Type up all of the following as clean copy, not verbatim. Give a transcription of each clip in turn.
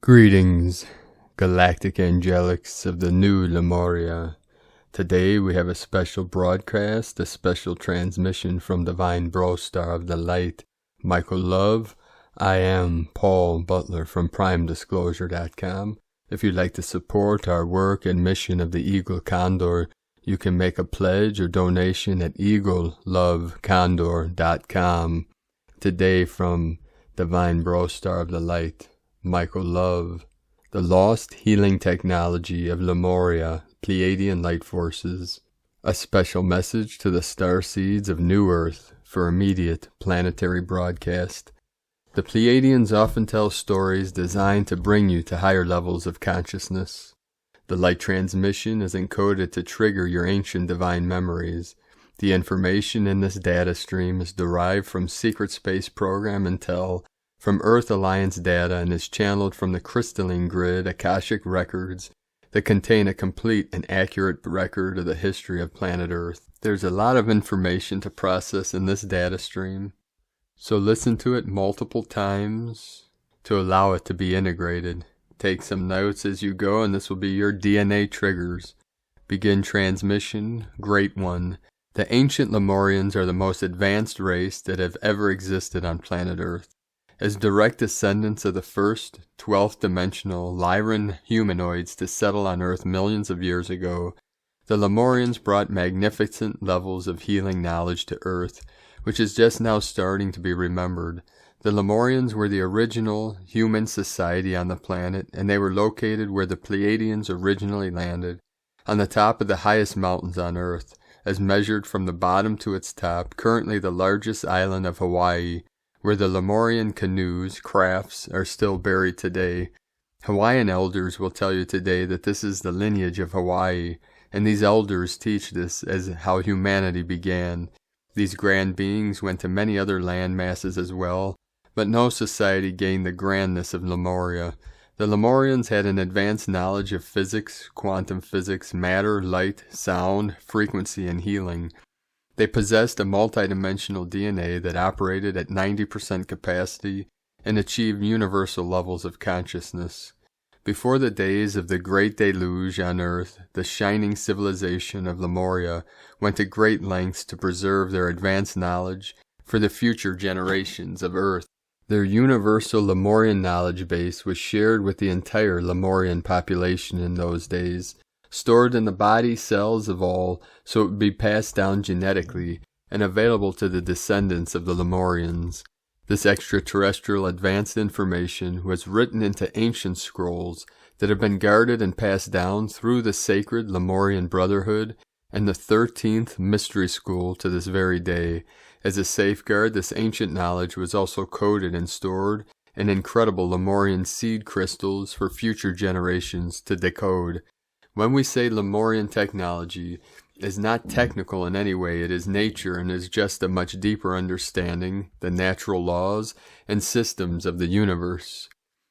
Greetings, Galactic Angelics of the new Lemuria. Today we have a special broadcast, a special transmission from Divine Brostar of the Light, Michael Love. I am Paul Butler from PrimeDisclosure.com. If you'd like to support our work and mission of the Eagle Condor, you can make a pledge or donation at eaglelovecondor.com. Today from Divine Brostar of the Light, Michael Love. The lost healing technology of Lemuria, Pleiadian light forces. A special message to the starseeds of New Earth for immediate planetary broadcast. The Pleiadians often tell stories designed to bring you to higher levels of consciousness. The light transmission is encoded to trigger your ancient divine memories. The information in this data stream is derived from Secret Space Program Intel, from Earth Alliance data, and is channeled from the Crystalline grid Akashic records that contain a complete and accurate record of the history of planet Earth. There's a lot of information to process in this data stream, so listen to it multiple times to allow it to be integrated. Take some notes as you go, and this will be your DNA triggers. Begin transmission. Great one. The ancient Lemurians are the most advanced race that have ever existed on planet Earth. As direct descendants of the first, 12th dimensional Lyran humanoids to settle on Earth millions of years ago, the Lemurians brought magnificent levels of healing knowledge to Earth, which is just now starting to be remembered. The Lemurians were the original human society on the planet, and they were located where the Pleiadians originally landed, on the top of the highest mountains on Earth, as measured from the bottom to its top, currently the largest island of Hawaii, where the Lemurian canoes, crafts, are still buried today. Hawaiian elders will tell you today that this is the lineage of Hawaii, and these elders teach this as how humanity began. These grand beings went to many other land masses as well, but no society gained the grandness of Lemuria. The Lemurians had an advanced knowledge of physics, quantum physics, matter, light, sound, frequency, and healing. They possessed a multidimensional DNA that operated at 90% capacity and achieved universal levels of consciousness. Before the days of the Great Deluge on Earth, the shining civilization of Lemuria went to great lengths to preserve their advanced knowledge for the future generations of Earth. Their universal Lemurian knowledge base was shared with the entire Lemurian population in those days, stored in the body cells of all, so it would be passed down genetically and available to the descendants of the Lemurians. This extraterrestrial advanced information was written into ancient scrolls that have been guarded and passed down through the sacred Lemurian Brotherhood and the 13th Mystery School to this very day. As a safeguard, this ancient knowledge was also coded and stored in incredible Lemurian seed crystals for future generations to decode. When we say Lemurian technology is not technical in any way, it is nature and is just a much deeper understanding the natural laws and systems of the universe.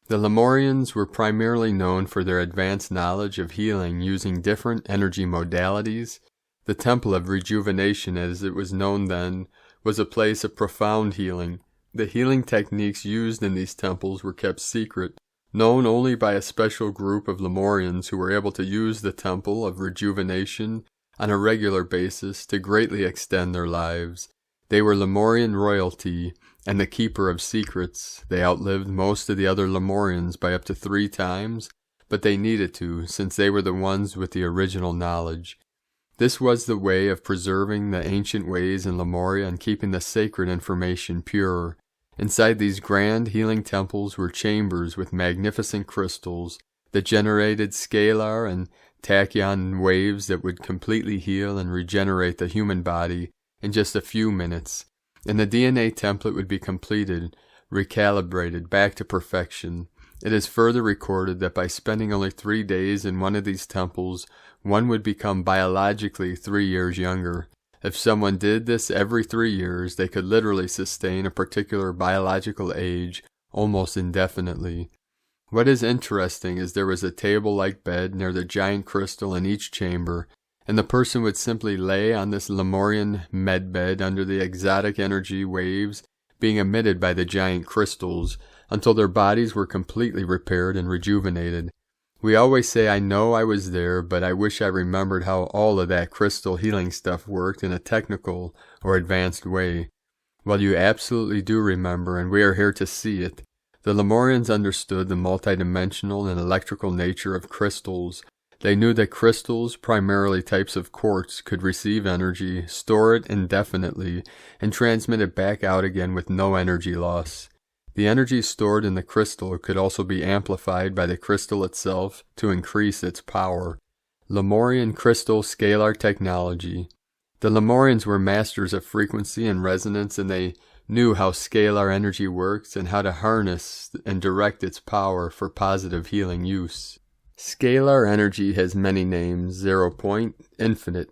The Lemurians were primarily known for their advanced knowledge of healing using different energy modalities. The Temple of Rejuvenation, as it was known then, was a place of profound healing. The healing techniques used in these temples were kept secret, known only by a special group of Lemurians who were able to use the Temple of Rejuvenation on a regular basis to greatly extend their lives. They were Lemurian royalty and the keeper of secrets. They outlived most of the other Lemurians by up to 3 times, but they needed to, since they were the ones with the original knowledge. This was the way of preserving the ancient ways in Lemuria and keeping the sacred information pure. Inside these grand healing temples were chambers with magnificent crystals that generated scalar and tachyon waves that would completely heal and regenerate the human body in just a few minutes, and the DNA template would be completed, recalibrated back to perfection. It is further recorded that by spending only 3 days in one of these temples, one would become biologically 3 years younger. If someone did this every 3 years, they could literally sustain a particular biological age almost indefinitely. What is interesting is there was a table-like bed near the giant crystal in each chamber, and the person would simply lay on this Lemurian medbed under the exotic energy waves being emitted by the giant crystals, until their bodies were completely repaired and rejuvenated. We always say, I know I was there, but I wish I remembered how all of that crystal healing stuff worked in a technical or advanced way. Well, you absolutely do remember, and we are here to see it. The Lemurians understood the multidimensional and electrical nature of crystals. They knew that crystals, primarily types of quartz, could receive energy, store it indefinitely, and transmit it back out again with no energy loss. The energy stored in the crystal could also be amplified by the crystal itself to increase its power. Lemurian crystal scalar technology. The Lemurians were masters of frequency and resonance, and they knew how scalar energy works and how to harness and direct its power for positive healing use. Scalar energy has many names: 0 point, infinite,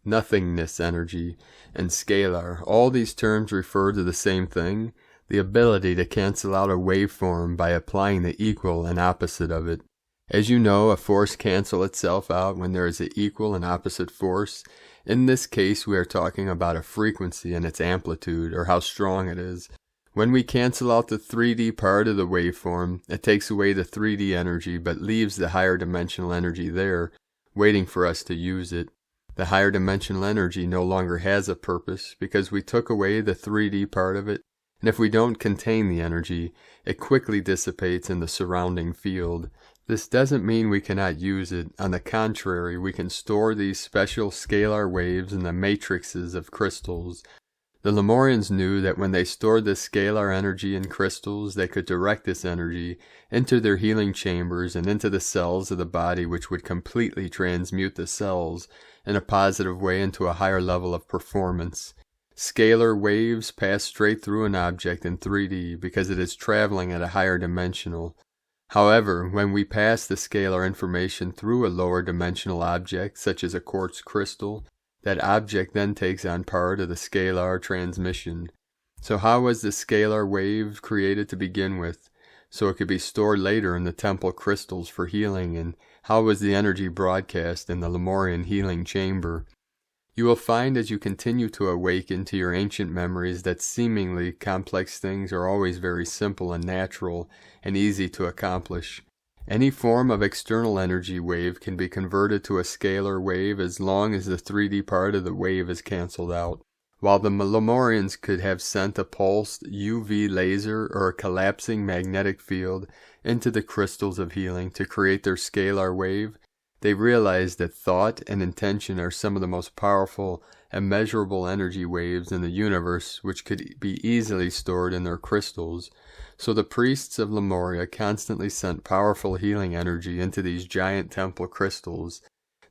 nothingness energy, and scalar. All these terms refer to the same thing: the ability to cancel out a waveform by applying the equal and opposite of it. As you know, a force cancels itself out when there is an equal and opposite force. In this case, we are talking about a frequency and its amplitude, or how strong it is. When we cancel out the 3D part of the waveform, it takes away the 3D energy but leaves the higher dimensional energy there, waiting for us to use it. The higher dimensional energy no longer has a purpose because we took away the 3D part of it, and if we don't contain the energy, it quickly dissipates in the surrounding field. This doesn't mean we cannot use it. On the contrary, we can store these special scalar waves in the matrices of crystals. The Lemurians knew that when they stored this scalar energy in crystals, they could direct this energy into their healing chambers and into the cells of the body, which would completely transmute the cells in a positive way into a higher level of performance. Scalar waves pass straight through an object in 3D because it is traveling at a higher dimensional. However, when we pass the scalar information through a lower dimensional object, such as a quartz crystal, that object then takes on part of the scalar transmission. So how was the scalar wave created to begin with? So it could be stored later in the temple crystals for healing, and how was the energy broadcast in the Lemurian healing chamber? You will find as you continue to awaken to your ancient memories that seemingly complex things are always very simple and natural and easy to accomplish. Any form of external energy wave can be converted to a scalar wave as long as the 3D part of the wave is cancelled out. While the Lemurians could have sent a pulsed UV laser or a collapsing magnetic field into the crystals of healing to create their scalar wave, they realized that thought and intention are some of the most powerful and measurable energy waves in the universe, which could be easily stored in their crystals. So the priests of Lemuria constantly sent powerful healing energy into these giant temple crystals.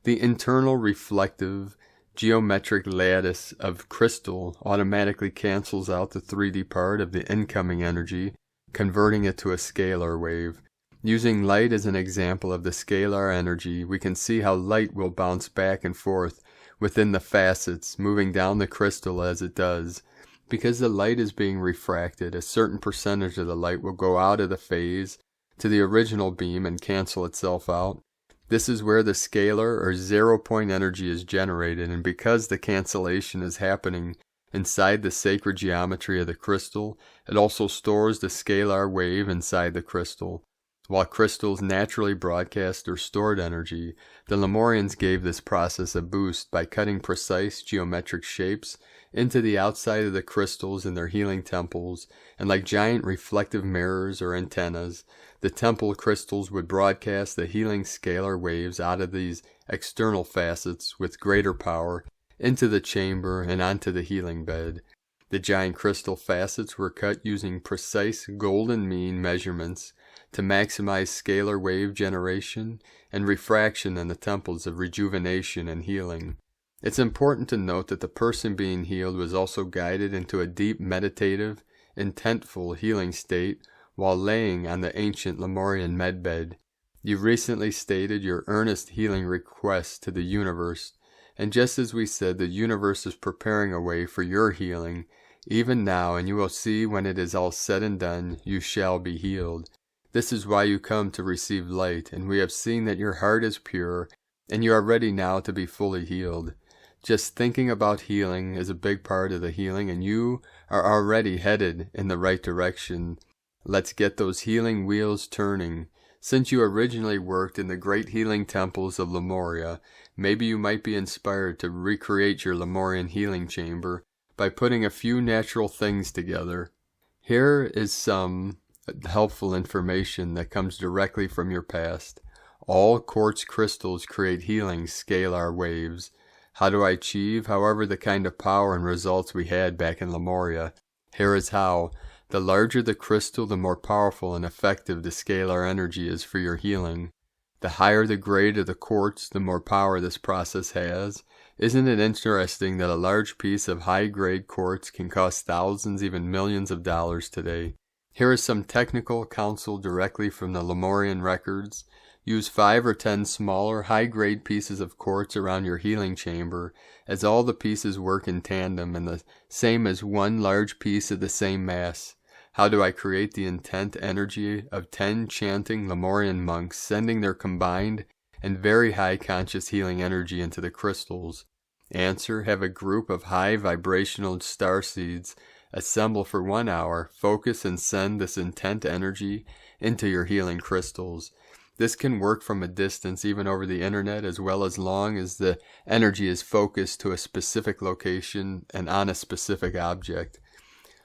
The internal reflective geometric lattice of crystal automatically cancels out the 3D part of the incoming energy, converting it to a scalar wave. Using light as an example of the scalar energy, we can see how light will bounce back and forth within the facets, moving down the crystal as it does. Because the light is being refracted, a certain percentage of the light will go out of the phase to the original beam and cancel itself out. This is where the scalar or 0 point energy is generated, and because the cancellation is happening inside the sacred geometry of the crystal, it also stores the scalar wave inside the crystal. While crystals naturally broadcast their stored energy, the Lemurians gave this process a boost by cutting precise geometric shapes into the outside of the crystals in their healing temples, and like giant reflective mirrors or antennas, the temple crystals would broadcast the healing scalar waves out of these external facets with greater power into the chamber and onto the healing bed. The giant crystal facets were cut using precise golden mean measurements to maximize scalar wave generation and refraction in the temples of rejuvenation and healing. It's important to note that the person being healed was also guided into a deep meditative, intentful healing state while laying on the ancient Lemurian medbed. You recently stated your earnest healing request to the universe, and just as we said, the universe is preparing a way for your healing, even now, and you will see when it is all said and done, you shall be healed. This is why you come to receive light, and we have seen that your heart is pure, and you are ready now to be fully healed. Just thinking about healing is a big part of the healing, and you are already headed in the right direction. Let's get those healing wheels turning. Since you originally worked in the great healing temples of Lemuria, maybe you might be inspired to recreate your Lemurian healing chamber by putting a few natural things together. Here is some helpful information that comes directly from your past. All quartz crystals create healing scalar waves. How do I achieve, however, the kind of power and results we had back in Lemuria? Here is how. The larger the crystal, the more powerful and effective the scalar energy is for your healing. The higher the grade of the quartz, the more power this process has. Isn't it interesting that a large piece of high-grade quartz can cost thousands, even millions of dollars today? Here is some technical counsel directly from the Lemurian records. Use 5 or 10 smaller, high-grade pieces of quartz around your healing chamber, as all the pieces work in tandem and the same as one large piece of the same mass. How do I create the intent energy of 10 chanting Lemurian monks sending their combined and very high conscious healing energy into the crystals? Answer: have a group of high vibrational star seeds assemble for 1 hour, focus and send this intent energy into your healing crystals. This can work from a distance, even over the internet, as well as long as the energy is focused to a specific location and on a specific object.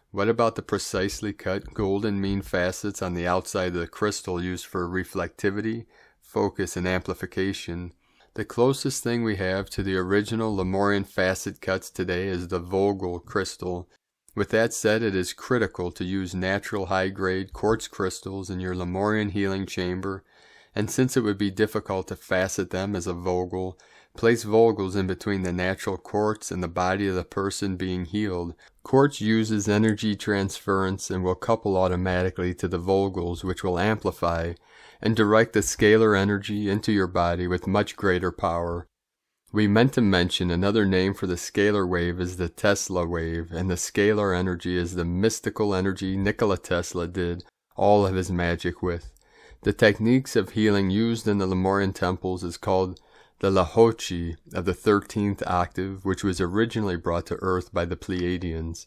What about the precisely cut golden mean facets on the outside of the crystal used for reflectivity, focus, and amplification? The closest thing we have to the original Lemurian facet cuts today is the Vogel crystal. With that said, it is critical to use natural high-grade quartz crystals in your Lemurian healing chamber, and since it would be difficult to facet them as a Vogel, place Vogels in between the natural quartz and the body of the person being healed. Quartz uses energy transference and will couple automatically to the Vogels, which will amplify and direct the scalar energy into your body with much greater power. We meant to mention another name for the scalar wave is the Tesla wave, and the scalar energy is the mystical energy Nikola Tesla did all of his magic with. The techniques of healing used in the Lemurian temples is called the Lahochi of the 13th octave, which was originally brought to earth by the Pleiadians.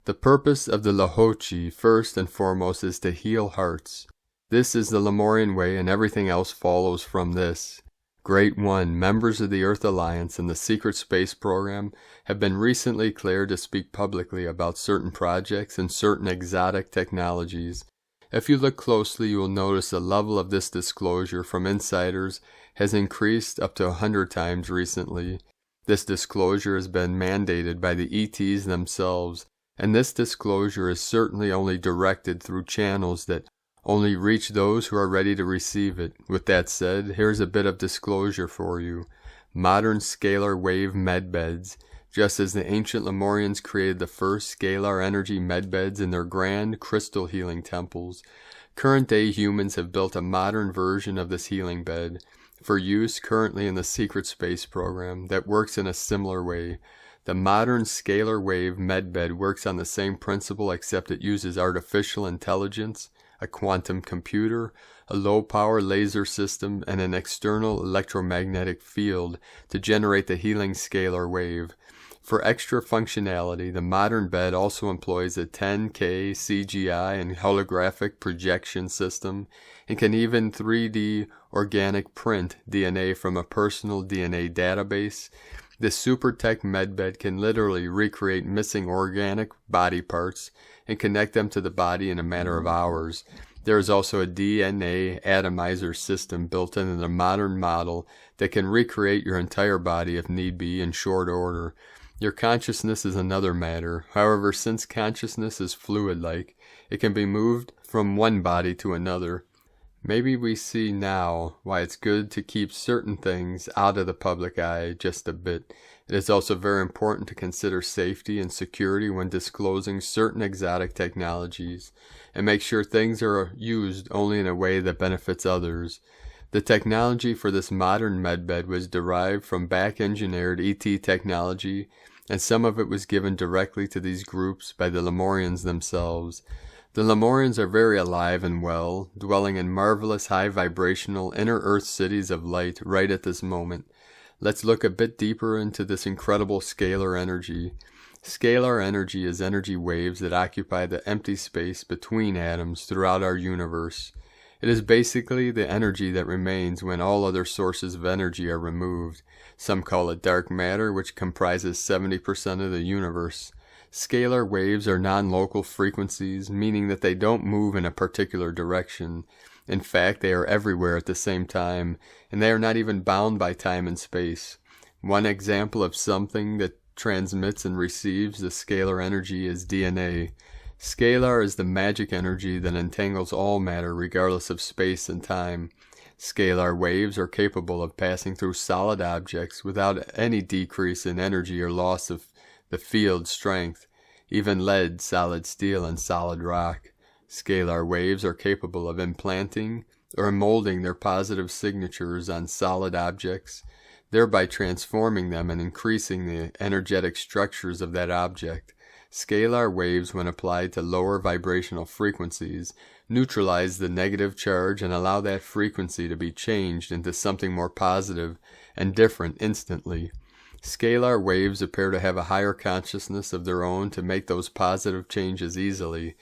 The purpose of the Lahochi, first and foremost, is to heal hearts. This is the Lemurian way, and everything else follows from this. Great One, members of the Earth Alliance and the Secret Space Program have been recently cleared to speak publicly about certain projects and certain exotic technologies. If you look closely, you will notice the level of this disclosure from insiders has increased up to 100 times recently. This disclosure has been mandated by the ETs themselves, and this disclosure is certainly only directed through channels that only reach those who are ready to receive it. With that said, here's a bit of disclosure for you. Modern scalar wave medbeds. Just as the ancient Lemurians created the first scalar energy medbeds in their grand crystal healing temples, current-day humans have built a modern version of this healing bed for use currently in the Secret Space Program that works in a similar way. The modern scalar wave medbed works on the same principle, except it uses artificial intelligence, a quantum computer, a low-power laser system, and an external electromagnetic field to generate the healing scalar wave. For extra functionality, the modern bed also employs a 10K CGI and holographic projection system and can even 3D organic print DNA from a personal DNA database. This super tech medbed can literally recreate missing organic body parts and connect them to the body in a matter of hours. There is also a DNA atomizer system built into the modern model that can recreate your entire body if need be in short order. Your consciousness is another matter. However, since consciousness is fluid-like, it can be moved from one body to another. Maybe we see now why it's good to keep certain things out of the public eye just a bit. It is also very important to consider safety and security when disclosing certain exotic technologies, and make sure things are used only in a way that benefits others. The technology for this modern medbed was derived from back-engineered ET technology, and some of it was given directly to these groups by the Lemurians themselves. The Lemurians are very alive and well, dwelling in marvelous high-vibrational inner Earth cities of light right at this moment. Let's look a bit deeper into this incredible scalar energy. Scalar energy is energy waves that occupy the empty space between atoms throughout our universe. It is basically the energy that remains when all other sources of energy are removed. Some call it dark matter, which comprises 70% of the universe. Scalar waves are non-local frequencies, meaning that they don't move in a particular direction. In fact, they are everywhere at the same time, and they are not even bound by time and space. One example of something that transmits and receives the scalar energy is DNA. Scalar is the magic energy that entangles all matter regardless of space and time. Scalar waves are capable of passing through solid objects without any decrease in energy or loss of the field strength. Even lead, solid steel, and solid rock. Scalar waves are capable of implanting or molding their positive signatures on solid objects, thereby transforming them and increasing the energetic structures of that object. Scalar waves, when applied to lower vibrational frequencies, neutralize the negative charge and allow that frequency to be changed into something more positive and different instantly. Scalar waves appear to have a higher consciousness of their own to make those positive changes easily.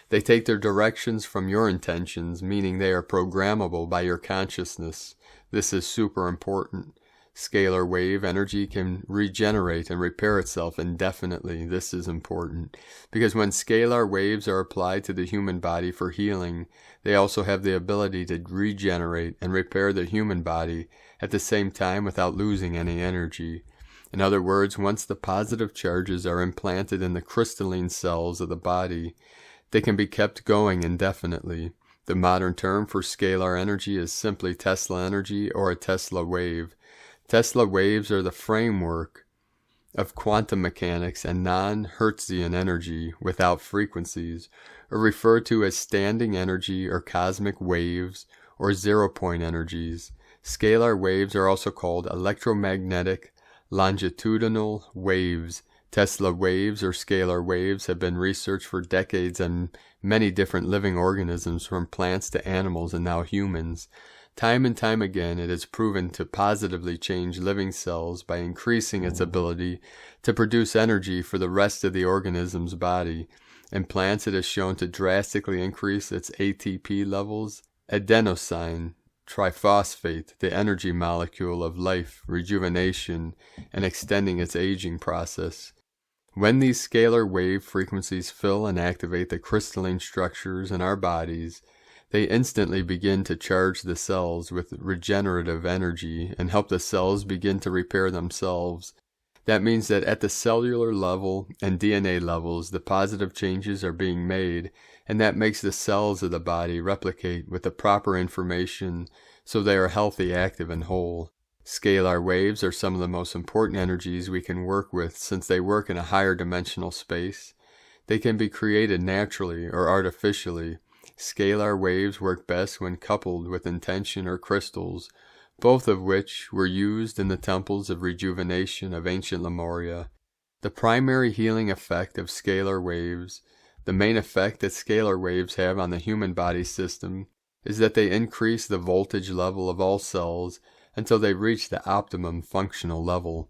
They take their directions from your intentions, meaning they are programmable by your consciousness. This is super important. Scalar wave energy can regenerate and repair itself indefinitely. This is important because when scalar waves are applied to the human body for healing, they also have the ability to regenerate and repair the human body at the same time without losing any energy. In other words, once the positive charges are implanted in the crystalline cells of the body, they can be kept going indefinitely. The modern term for scalar energy is simply Tesla energy or a Tesla wave. Tesla waves are the framework of quantum mechanics and non-Hertzian energy without frequencies, are referred to as standing energy or cosmic waves or zero-point energies. Scalar waves are also called electromagnetic longitudinal waves. Tesla waves or scalar waves have been researched for decades on many different living organisms, from plants to animals and now humans. Time and time again, it is proven to positively change living cells by increasing its ability to produce energy for the rest of the organism's body. In plants, it is shown to drastically increase its ATP levels, adenosine triphosphate, the energy molecule of life, rejuvenation, and extending its aging process. When these scalar wave frequencies fill and activate the crystalline structures in our bodies, they instantly begin to charge the cells with regenerative energy and help the cells begin to repair themselves. That means that at the cellular level and DNA levels, the positive changes are being made, and that makes the cells of the body replicate with the proper information so they are healthy, active, and whole. Scalar waves are some of the most important energies we can work with since they work in a higher dimensional space. They can be created naturally or artificially. Scalar waves work best when coupled with intention or crystals, both of which were used in the temples of rejuvenation of ancient Lemuria. The primary healing effect of scalar waves, the main effect that scalar waves have on the human body system, is that they increase the voltage level of all cells until they reach the optimum functional level.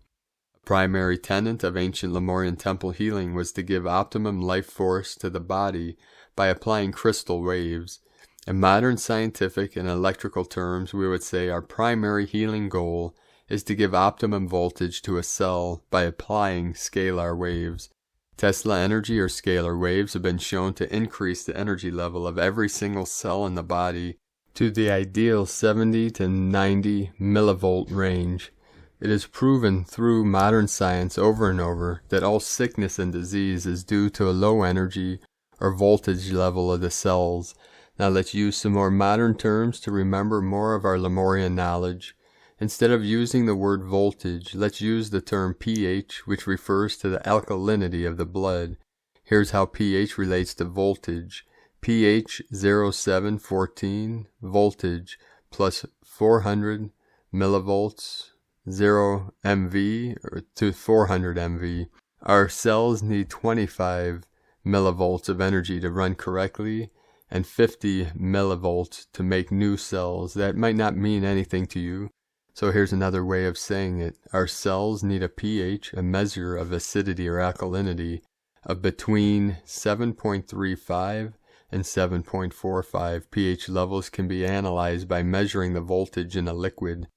A primary tenet of ancient Lemurian temple healing was to give optimum life force to the body by applying crystal waves. In modern scientific and electrical terms, we would say our primary healing goal is to give optimum voltage to a cell by applying scalar waves. Tesla energy or scalar waves have been shown to increase the energy level of every single cell in the body to the ideal 70 to 90 millivolt range. It is proven through modern science over and over that all sickness and disease is due to a low energy or voltage level of the cells. Now let's use some more modern terms to remember more of our Lemurian knowledge. Instead of using the word voltage, let's use the term pH, which refers to the alkalinity of the blood. Here's how pH relates to voltage. pH 0714, voltage, plus 400 millivolts, 0 MV to 400 MV. Our cells need 25 millivolts of energy to run correctly, and 50 millivolts to make new cells. That might not mean anything to you, So here's another way of saying it. Our cells need a pH, a measure of acidity or alkalinity, of between 7.35 and 7.45. pH levels can be analyzed by measuring the voltage in a liquid.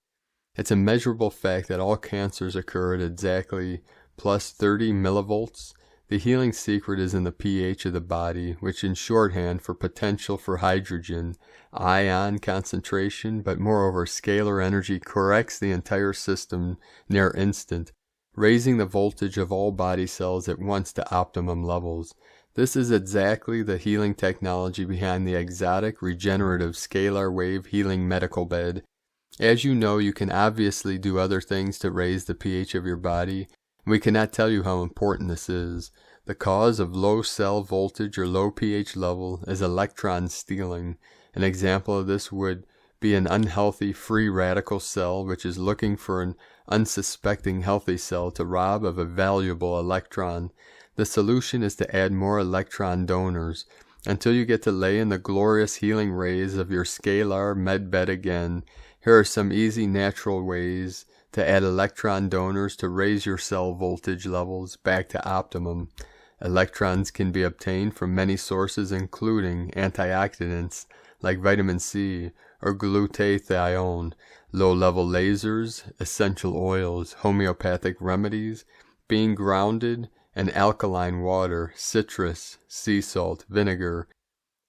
It's a measurable fact that all cancers occur at exactly plus 30 millivolts. The healing secret is in the pH of the body, which in shorthand for potential for hydrogen, ion concentration, but moreover scalar energy corrects the entire system near instant, raising the voltage of all body cells at once to optimum levels. This is exactly the healing technology behind the exotic regenerative scalar wave healing medical bed. As you know, you can obviously do other things to raise the pH of your body. We cannot tell you how important this is. The cause of low cell voltage or low pH level is electron stealing. An example of this would be an unhealthy free radical cell which is looking for an unsuspecting healthy cell to rob of a valuable electron. The solution is to add more electron donors until you get to lay in the glorious healing rays of your scalar medbed again. Here are some easy natural ways to add electron donors to raise your cell voltage levels back to optimum. Electrons can be obtained from many sources including antioxidants like vitamin C or glutathione, low-level lasers, essential oils, homeopathic remedies, being grounded, and alkaline water, citrus, sea salt, vinegar.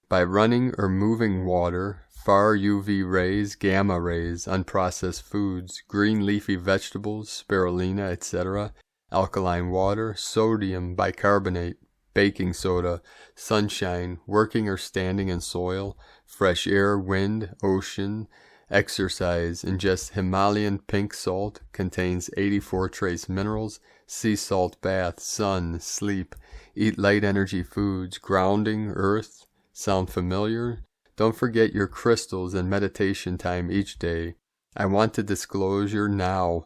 By running or moving water, far UV rays, gamma rays, unprocessed foods, green leafy vegetables, spirulina, etc., alkaline water, sodium bicarbonate, baking soda, sunshine, working or standing in soil, fresh air, wind, ocean, exercise, ingest Himalayan pink salt, contains 84 trace minerals, sea salt bath, sun, sleep, eat light energy foods, grounding, earth. Sound familiar? Don't forget your crystals and meditation time each day. I want to disclosure now.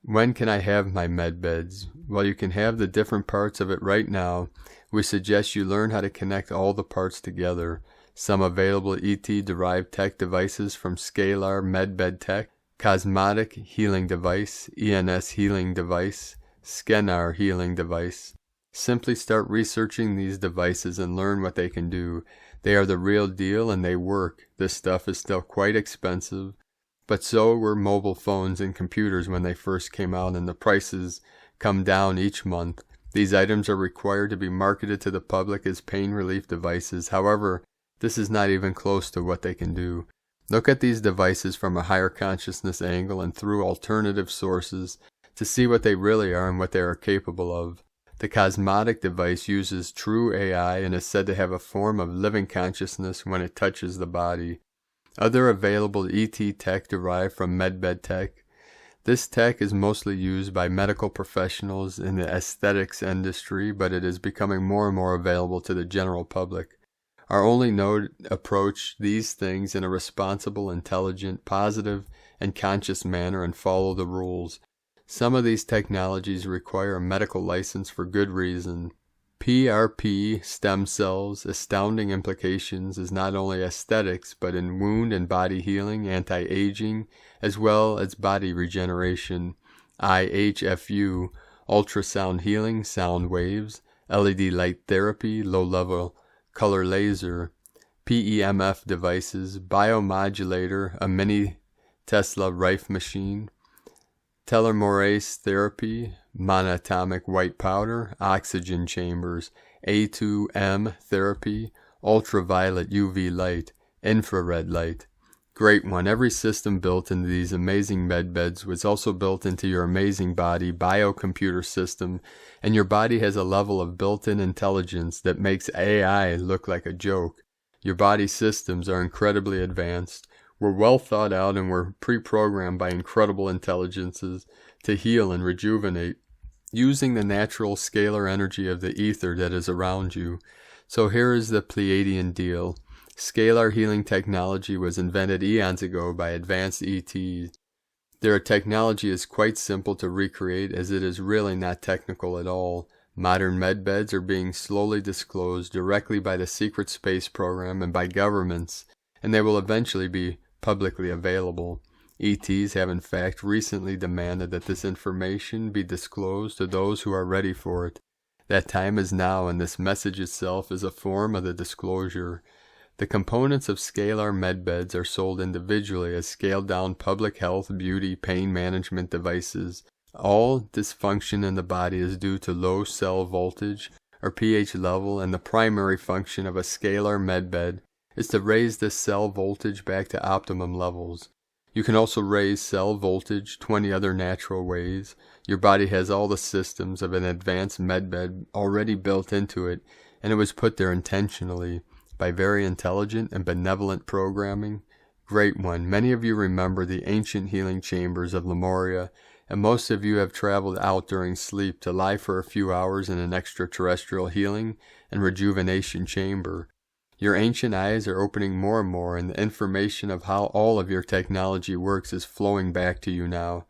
When can I have my med beds? Well, you can have the different parts of it right now. We suggest you learn how to connect all the parts together. Some available ET-derived tech devices from Scalar MedBed Tech, Cosmotic Healing Device, ENS Healing Device, Skenar Healing Device. Simply start researching these devices and learn what they can do. They are the real deal and they work. This stuff is still quite expensive, but so were mobile phones and computers when they first came out, and the prices come down each month. These items are required to be marketed to the public as pain relief devices. However, this is not even close to what they can do. Look at these devices from a higher consciousness angle and through alternative sources to see what they really are and what they are capable of. The Cosmotic device uses true AI and is said to have a form of living consciousness when it touches the body. Other available ET tech derived from MedBed Tech. This tech is mostly used by medical professionals in the aesthetics industry, but it is becoming more and more available to the general public. Our only note approach these things in a responsible, intelligent, positive, and conscious manner and follow the rules. Some of these technologies require a medical license for good reason. PRP, stem cells, astounding implications is not only aesthetics, but in wound and body healing, anti-aging, as well as body regeneration. IHFU, ultrasound healing, sound waves, LED light therapy, low-level color laser, PEMF devices, biomodulator, a mini Tesla Rife machine, telomerase therapy, monatomic white powder, oxygen chambers, A2M therapy, ultraviolet UV light, infrared light. Great one. Every system built into these amazing med beds was also built into your amazing body biocomputer system, and your body has a level of built-in intelligence that makes AI look like a joke. Your body systems are incredibly advanced. We're well thought out and we're pre-programmed by incredible intelligences to heal and rejuvenate using the natural scalar energy of the ether that is around you. So here is the Pleiadian deal. Scalar healing technology was invented eons ago by advanced ETs. Their technology is quite simple to recreate as it is really not technical at all. Modern medbeds are being slowly disclosed directly by the secret space program and by governments, and they will eventually be publicly available. ETs have in fact recently demanded that this information be disclosed to those who are ready for it. That time is now, and this message itself is a form of the disclosure. The components of scalar medbeds are sold individually as scaled-down public health, beauty, pain management devices. All dysfunction in the body is due to low cell voltage or pH level, and the primary function of a scalar medbed is to raise this cell voltage back to optimum levels. You can also raise cell voltage 20 other natural ways. Your body has all the systems of an advanced medbed already built into it, and it was put there intentionally by very intelligent and benevolent programming. Great one. Many of you remember the ancient healing chambers of Lemuria, and most of you have traveled out during sleep to lie for a few hours in an extraterrestrial healing and rejuvenation chamber. Your ancient eyes are opening more and more, and the information of how all of your technology works is flowing back to you now.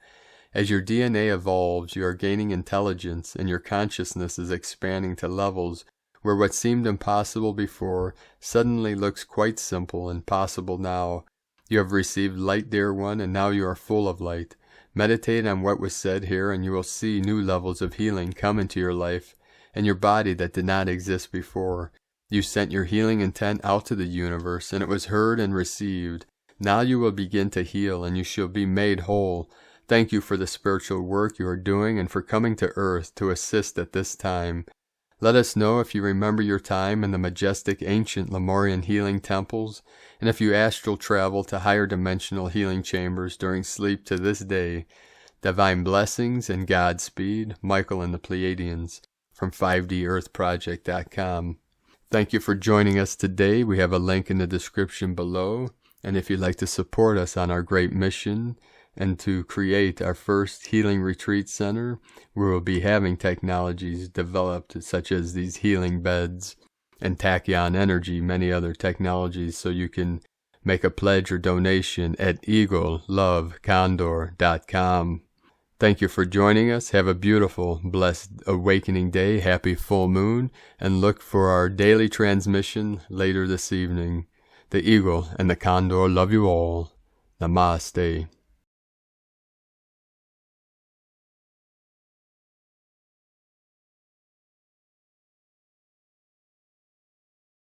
As your DNA evolves, you are gaining intelligence, and your consciousness is expanding to levels where what seemed impossible before suddenly looks quite simple and possible now. You have received light, dear one, and now you are full of light. Meditate on what was said here, and you will see new levels of healing come into your life and your body that did not exist before. You sent your healing intent out to the universe, and it was heard and received. Now you will begin to heal, and you shall be made whole. Thank you for the spiritual work you are doing and for coming to earth to assist at this time. Let us know if you remember your time in the majestic ancient Lemurian healing temples, and if you astral travel to higher dimensional healing chambers during sleep to this day. Divine blessings and Godspeed, Michael and the Pleiadians, from 5DEarthProject.com. Thank you for joining us today. We have a link in the description below, and if you'd like to support us on our great mission and to create our first healing retreat center, where we'll be having technologies developed such as these healing beds and tachyon energy, many other technologies, so you can make a pledge or donation at eaglelovecondor.com. Thank you for joining us. Have a beautiful, blessed awakening day. Happy full moon. And look for our daily transmission later this evening. The Eagle and the Condor love you all. Namaste.